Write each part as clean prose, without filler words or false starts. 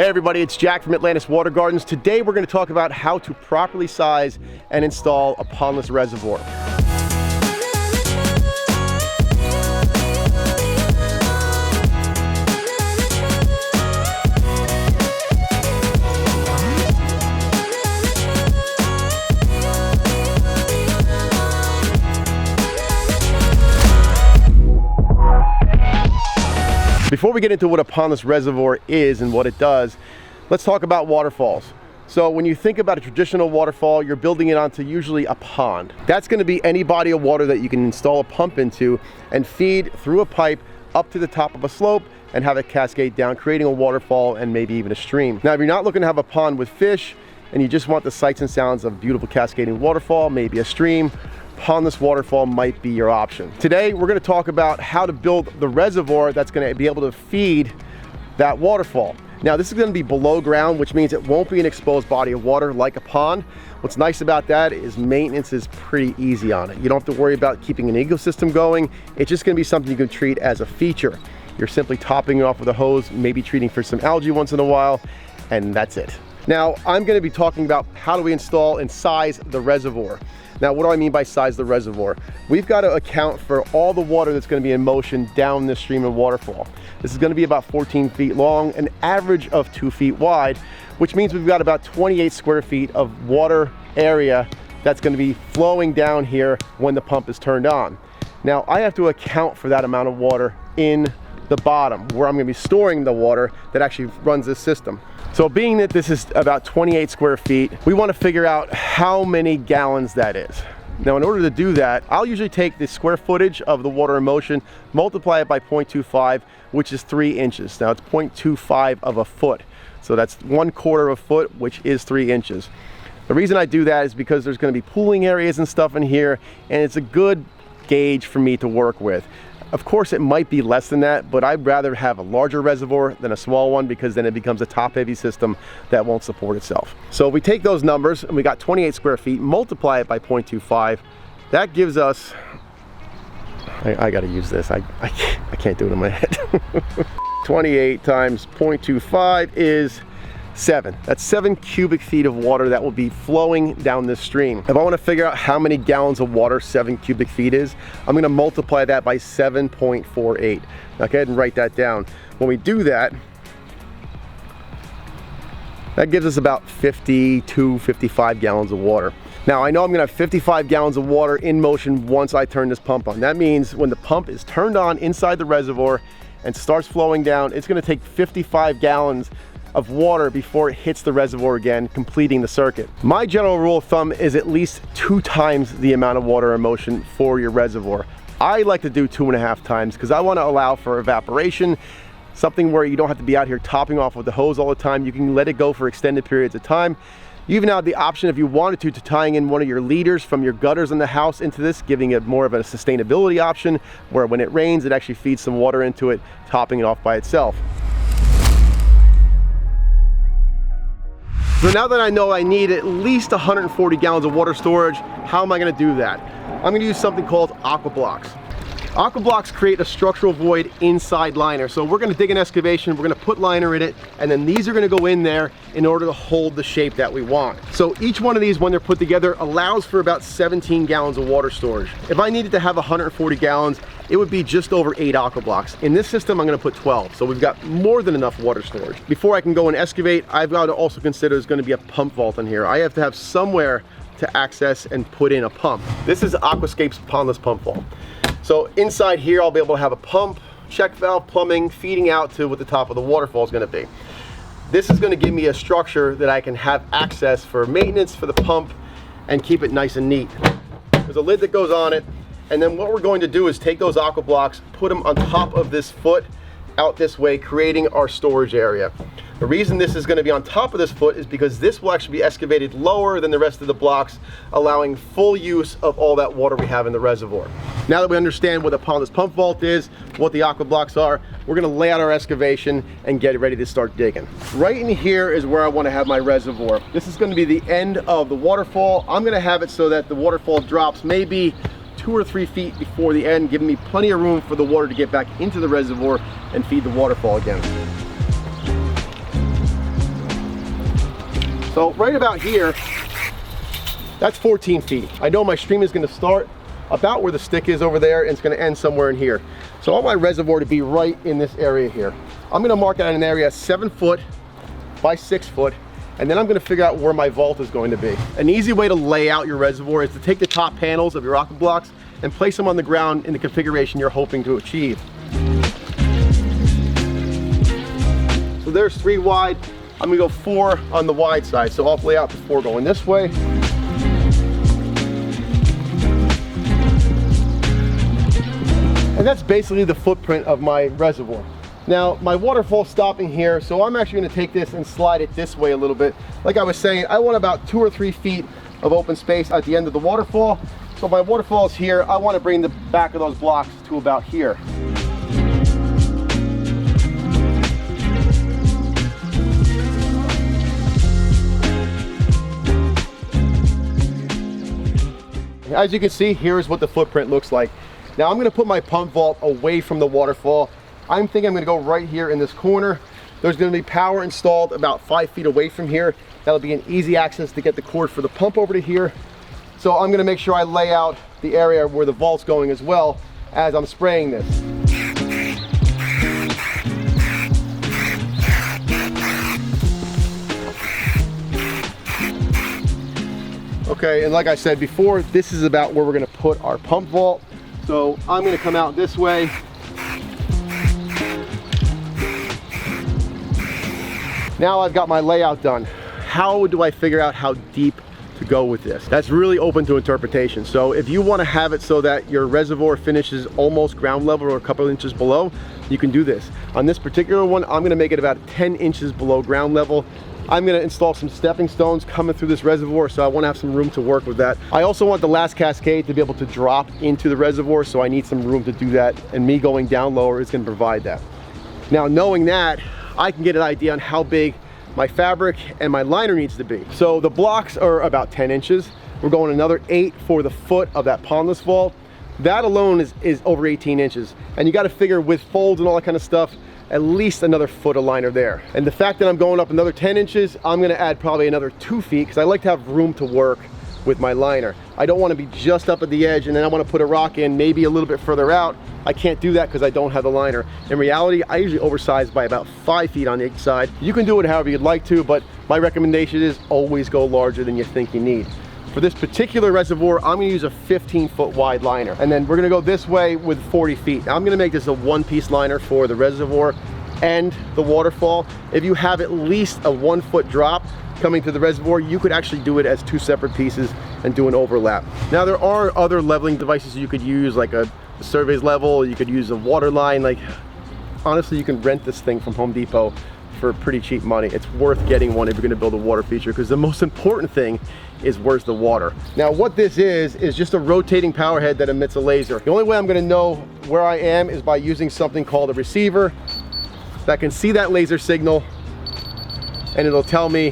Hey everybody, it's Jack from Atlantis Water Gardens. Today we're going to talk about how to properly size and install a pondless reservoir. Before we get into what a pondless reservoir is and what it does, let's talk about waterfalls. So when you think about a traditional waterfall, you're building it onto usually a pond. That's going to be any body of water that you can install a pump into and feed through a pipe up to the top of a slope and have it cascade down, creating a waterfall and maybe even a stream. Now, if you're not looking to have a pond with fish and you just want the sights and sounds of beautiful cascading waterfall, maybe a stream, pondless waterfall might be your option. Today, we're going to talk about how to build the reservoir that's going to be able to feed that waterfall. Now, this is going to be below ground, which means it won't be an exposed body of water like a pond. What's nice about that is maintenance is pretty easy on it. You don't have to worry about keeping an ecosystem going. It's just going to be something you can treat as a feature. You're simply topping it off with a hose, maybe treating for some algae once in a while, and that's it. Now, I'm going to be talking about how do we install and size the reservoir. Now, what do I mean by size the reservoir? We've got to account for all the water that's going to be in motion down this stream and waterfall. This is going to be about 14 feet long, an average of 2 feet wide, which means we've got about 28 square feet of water area that's going to be flowing down here when the pump is turned on. Now, I have to account for that amount of water in the bottom, where I'm going to be storing the water that actually runs this system. So being that this is about 28 square feet, we want to figure out how many gallons that is. Now, in order to do that, I'll usually take the square footage of the water in motion, multiply it by 0.25, which is 3 inches. Now, it's 0.25 of a foot. So that's 1/4 of a foot, which is 3 inches. The reason I do that is because there's going to be pooling areas and stuff in here, and it's a good gauge for me to work with. Of course, it might be less than that, but I'd rather have a larger reservoir than a small one because then it becomes a top-heavy system that won't support itself. So we take those numbers, and we got 28 square feet, multiply it by 0.25. That gives us, I got to use this. I can't do it in my head. 28 times 0.25 is 7. That's 7 cubic feet of water that will be flowing down this stream. If I want to figure out how many gallons of water 7 cubic feet is, I'm going to multiply that by 7.48. Now, go ahead and write that down. When we do that, that gives us about 52, 55 gallons of water. Now, I know I'm going to have 55 gallons of water in motion once I turn this pump on. That means when the pump is turned on inside the reservoir and starts flowing down, it's going to take 55 gallons of water before it hits the reservoir again, completing the circuit. My general rule of thumb is at least 2 times the amount of water in motion for your reservoir. I like to do 2.5 times because I want to allow for evaporation, something where you don't have to be out here topping off with the hose all the time. You can let it go for extended periods of time. You even have the option, if you wanted to tying in one of your leaders from your gutters in the house into this, giving it more of a sustainability option where when it rains, it actually feeds some water into it, topping it off by itself. So now that I know I need at least 140 gallons of water storage, how am I going to do that? I'm going to use something called aqua blocks. Aqua blocks create a structural void inside liner. So we're going to dig an excavation, we're going to put liner in it, and then these are going to go in there in order to hold the shape that we want. So each one of these, when they're put together, allows for about 17 gallons of water storage. If I needed to have 140 gallons, it would be just over 8 aqua blocks. In this system, I'm going to put 12, so we've got more than enough water storage. Before I can go and excavate, I've got to also consider there's going to be a pump vault in here. I have to have somewhere to access and put in a pump. This is Aquascape's pondless pump vault. So inside here, I'll be able to have a pump, check valve, plumbing, feeding out to what the top of the waterfall is going to be. This is going to give me a structure that I can have access for maintenance for the pump and keep it nice and neat. There's a lid that goes on it, and then what we're going to do is take those aqua blocks, put them on top of this foot out this way, creating our storage area. The reason this is going to be on top of this foot is because this will actually be excavated lower than the rest of the blocks, allowing full use of all that water we have in the reservoir. Now that we understand what a pondless pump vault is, what the aqua blocks are, we're going to lay out our excavation and get ready to start digging. Right in here is where I want to have my reservoir. This is going to be the end of the waterfall. I'm going to have it so that the waterfall drops maybe 2 or 3 feet before the end, giving me plenty of room for the water to get back into the reservoir and feed the waterfall again. So right about here, that's 14 feet. I know my stream is gonna start about where the stick is over there, and it's gonna end somewhere in here. So I want my reservoir to be right in this area here. I'm gonna mark out an area 7 foot by 6 foot, and then I'm gonna figure out where my vault is going to be. An easy way to lay out your reservoir is to take the top panels of your aqua blocks and place them on the ground in the configuration you're hoping to achieve. So there's 3 wide. I'm gonna go 4 on the wide side. So I'll lay out the 4 going this way. And that's basically the footprint of my reservoir. Now, my waterfall stopping here, so I'm actually gonna take this and slide it this way a little bit. Like I was saying, I want about 2 or 3 feet of open space at the end of the waterfall. So my waterfall is here. I wanna bring the back of those blocks to about here. As you can see, here's what the footprint looks like. Now I'm gonna put my pump vault away from the waterfall. I'm thinking I'm gonna go right here in this corner. There's gonna be power installed about 5 feet away from here. That'll be an easy access to get the cord for the pump over to here. So I'm gonna make sure I lay out the area where the vault's going as well as I'm spraying this. Okay, and like I said before, this is about where we're gonna put our pump vault. So I'm gonna come out this way. Now I've got my layout done. How do I figure out how deep to go with this? That's really open to interpretation. So if you wanna have it so that your reservoir finishes almost ground level or a couple inches below, you can do this. On this particular one, I'm gonna make it about 10 inches below ground level. I'm gonna install some stepping stones coming through this reservoir, so I wanna have some room to work with that. I also want the last cascade to be able to drop into the reservoir, so I need some room to do that, and me going down lower is gonna provide that. Now, knowing that, I can get an idea on how big my fabric and my liner needs to be. So the blocks are about 10 inches. We're going another 8 for the foot of that pondless vault. That alone is over 18 inches. And you gotta figure with folds and all that kind of stuff, at least another foot of liner there. And the fact that I'm going up another 10 inches, I'm gonna add probably another 2 feet because I like to have room to work with my liner. I don't wanna be just up at the edge and then I wanna put a rock in maybe a little bit further out. I can't do that because I don't have the liner. In reality, I usually oversize by about 5 feet on each side. You can do it however you'd like to, but my recommendation is always go larger than you think you need. For this particular reservoir, I'm gonna use a 15-foot wide liner. And then we're gonna go this way with 40 feet. Now, I'm gonna make this a one-piece liner for the reservoir and the waterfall. If you have at least a 1-foot drop coming to the reservoir, you could actually do it as 2 separate pieces and do an overlap. Now, there are other leveling devices you could use, like a surveys level. You could use a water line. Like, honestly, you can rent this thing from Home Depot for pretty cheap money. It's worth getting one if you're gonna build a water feature, because the most important thing is where's the water. Now, what this is just a rotating power head that emits a laser. The only way I'm gonna know where I am is by using something called a receiver that can see that laser signal, and it'll tell me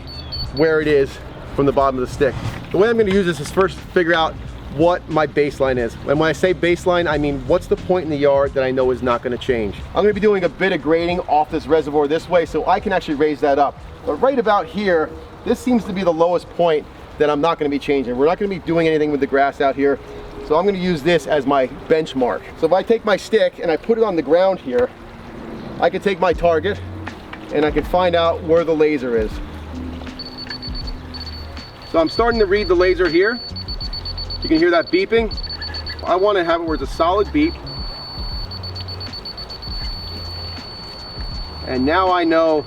where it is from the bottom of the stick. The way I'm gonna use this is first figure out what my baseline is. And when I say baseline, I mean what's the point in the yard that I know is not gonna change. I'm gonna be doing a bit of grading off this reservoir this way, so I can actually raise that up. But right about here, this seems to be the lowest point that I'm not gonna be changing. We're not gonna be doing anything with the grass out here. So I'm gonna use this as my benchmark. So if I take my stick and I put it on the ground here, I can take my target and I can find out where the laser is. So I'm starting to read the laser here. You can hear that beeping. I want to have it where it's a solid beep. And now I know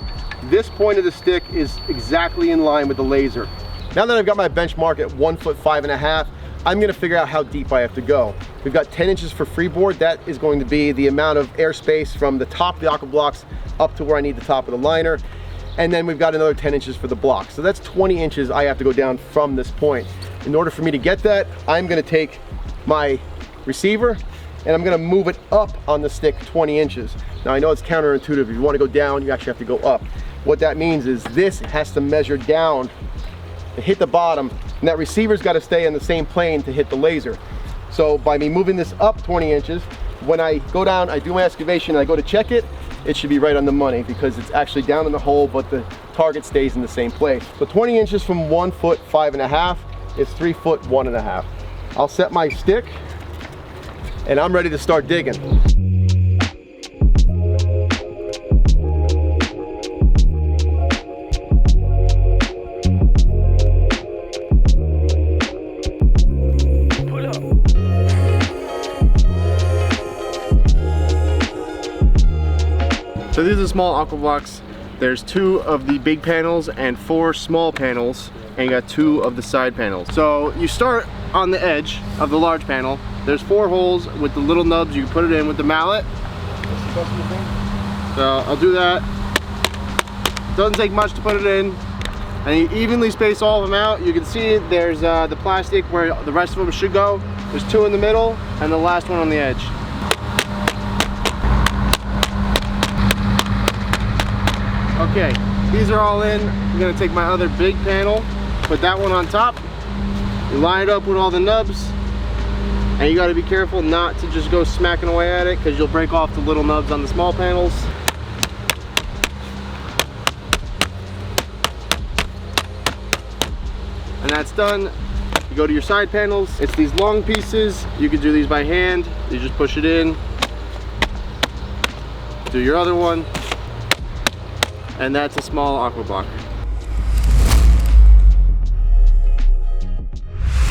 this point of the stick is exactly in line with the laser. Now that I've got my benchmark at 1 foot 5.5, I'm going to figure out how deep I have to go. We've got 10 inches for freeboard. That is going to be the amount of airspace from the top of the aqua blocks up to where I need the top of the liner. And then we've got another 10 inches for the block. So that's 20 inches I have to go down from this point. In order for me to get that, I'm gonna take my receiver and I'm gonna move it up on the stick 20 inches. Now, I know it's counterintuitive. If you wanna go down, you actually have to go up. What that means is this has to measure down to hit the bottom, and that receiver's gotta stay in the same plane to hit the laser. So by me moving this up 20 inches, when I go down, I do my excavation, and I go to check it, it should be right on the money because it's actually down in the hole, but the target stays in the same place. So 20 inches from 1 foot 5.5 is 3 foot 1.5. I'll set my stick and I'm ready to start digging. So these are small aqua blocks. There's 2 of the big panels and 4 small panels, and you got 2 of the side panels. So you start on the edge of the large panel. There's 4 holes with the little nubs. You can put it in with the mallet. So I'll do that. Doesn't take much to put it in. And you evenly space all of them out. You can see there's the plastic where the rest of them should go. There's 2 in the middle and the last one on the edge. Okay, these are all in. I'm gonna take my other big panel, put that one on top. You line it up with all the nubs, and you gotta be careful not to just go smacking away at it because you'll break off the little nubs on the small panels. And that's done. You go to your side panels. It's these long pieces. You can do these by hand. You just push it in. Do your other one. And that's a small aqua block.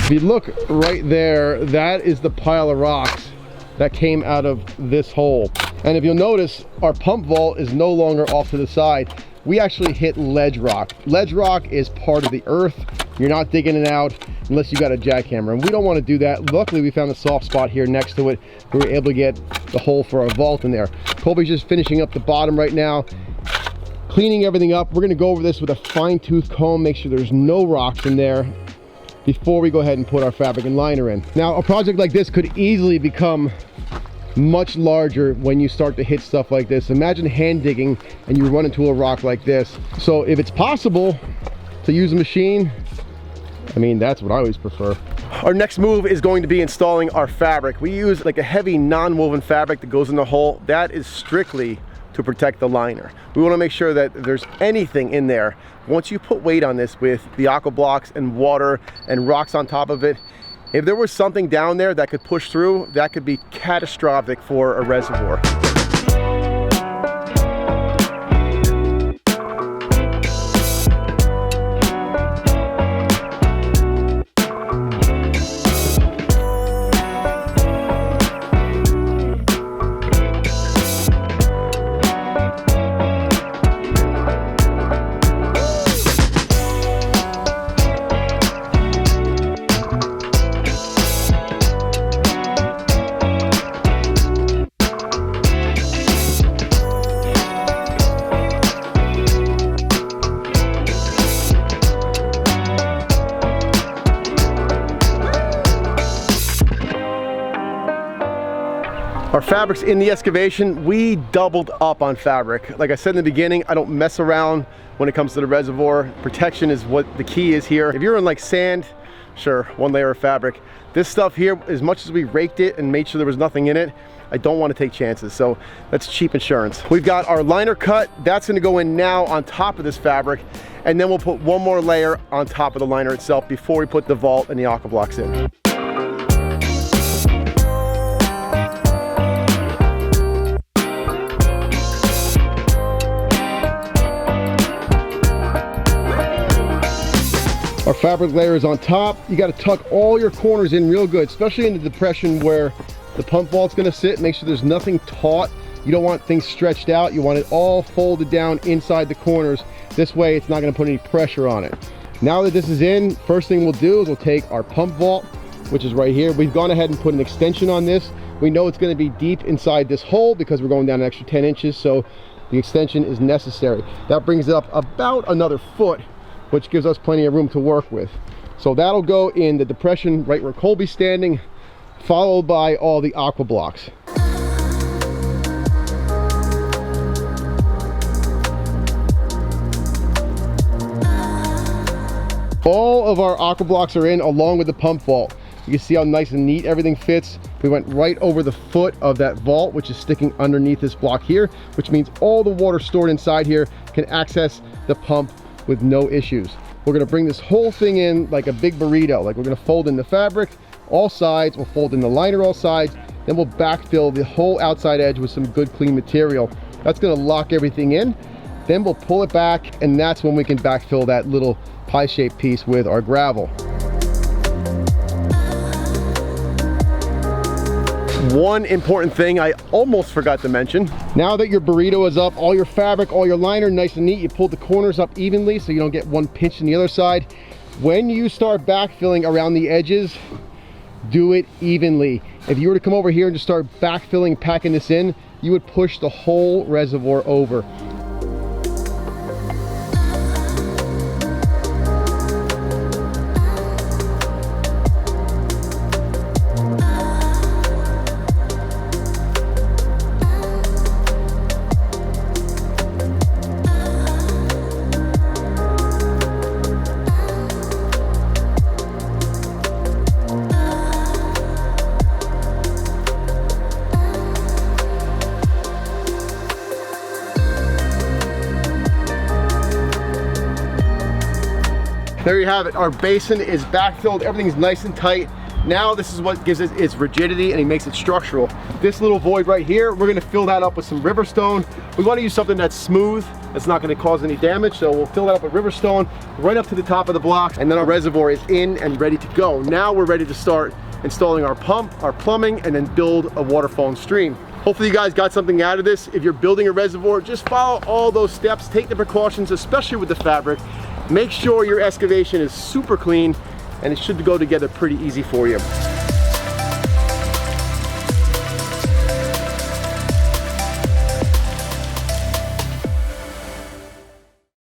If you look right there, that is the pile of rocks that came out of this hole. And if you'll notice, our pump vault is no longer off to the side. We actually hit ledge rock. Ledge rock is part of the earth. You're not digging it out unless you got a jackhammer, and we don't want to do that. Luckily, we found a soft spot here next to it. We were able to get the hole for our vault in there. Colby's just finishing up the bottom right now, cleaning everything up. We're gonna go over this with a fine-tooth comb, make sure there's no rocks in there before we go ahead and put our fabric and liner in. Now, a project like this could easily become much larger when you start to hit stuff like this. Imagine hand digging and you run into a rock like this. So if it's possible to use a machine, I mean, that's what I always prefer. Our next move is going to be installing our fabric. We use like a heavy non-woven fabric that goes in the hole. That is strictly to protect the liner. We want to make sure that there's anything in there. Once you put weight on this with the aqua blocks and water and rocks on top of it, if there was something down there that could push through, that could be catastrophic for a reservoir. Our fabric's in the excavation. We doubled up on fabric. Like I said in the beginning, I don't mess around when it comes to the reservoir. Protection is what the key is here. If you're in like sand, sure, 1 layer of fabric. This stuff here, as much as we raked it and made sure there was nothing in it, I don't want to take chances. So that's cheap insurance. We've got our liner cut. That's going to go in now on top of this fabric. And then we'll put 1 more layer on top of the liner itself before we put the vault and the aqua blocks in. Our fabric layer is on top. You got to tuck all your corners in real good, especially in the depression where the pump vault's going to sit. Make sure there's nothing taut. You don't want things stretched out. You want it all folded down inside the corners. This way it's not going to put any pressure on it. Now that this is in, first thing we'll do is we'll take our pump vault, which is right here. We've gone ahead and put an extension on this. We know it's going to be deep inside this hole because we're going down an extra 10 inches, so the extension is necessary. That brings it up about another foot, which gives us plenty of room to work with. So that'll go in the depression right where Colby's standing, followed by all the aqua blocks. All of our aqua blocks are in along with the pump vault. You can see how nice and neat everything fits. We went right over the foot of that vault, which is sticking underneath this block here, which means all the water stored inside here can access the pump with no issues. We're gonna bring this whole thing in like a big burrito. Like we're gonna fold in the fabric, all sides, we'll fold in the liner all sides, then we'll backfill the whole outside edge with some good clean material. That's gonna lock everything in. Then we'll pull it back, and that's when we can backfill that little pie-shaped piece with our gravel. One important thing I almost forgot to mention. Now that your burrito is up, all your fabric, all your liner nice and neat, you pulled the corners up evenly so you don't get one pinch on the other side. When you start backfilling around the edges, do it evenly. If you were to come over here and just start backfilling, packing this in, you would push the whole reservoir over. There you have it. Our basin is backfilled. Everything's nice and tight. Now this is what gives it its rigidity and it makes it structural. This little void right here, we're gonna fill that up with some river stone. We wanna use something that's smooth, that's not gonna cause any damage, so we'll fill that up with river stone right up to the top of the block, and then our reservoir is in and ready to go. Now we're ready to start installing our pump, our plumbing, and then build a waterfall and stream. Hopefully you guys got something out of this. If you're building a reservoir, just follow all those steps, take the precautions, especially with the fabric. Make sure your excavation is super clean, and it should go together pretty easy for you.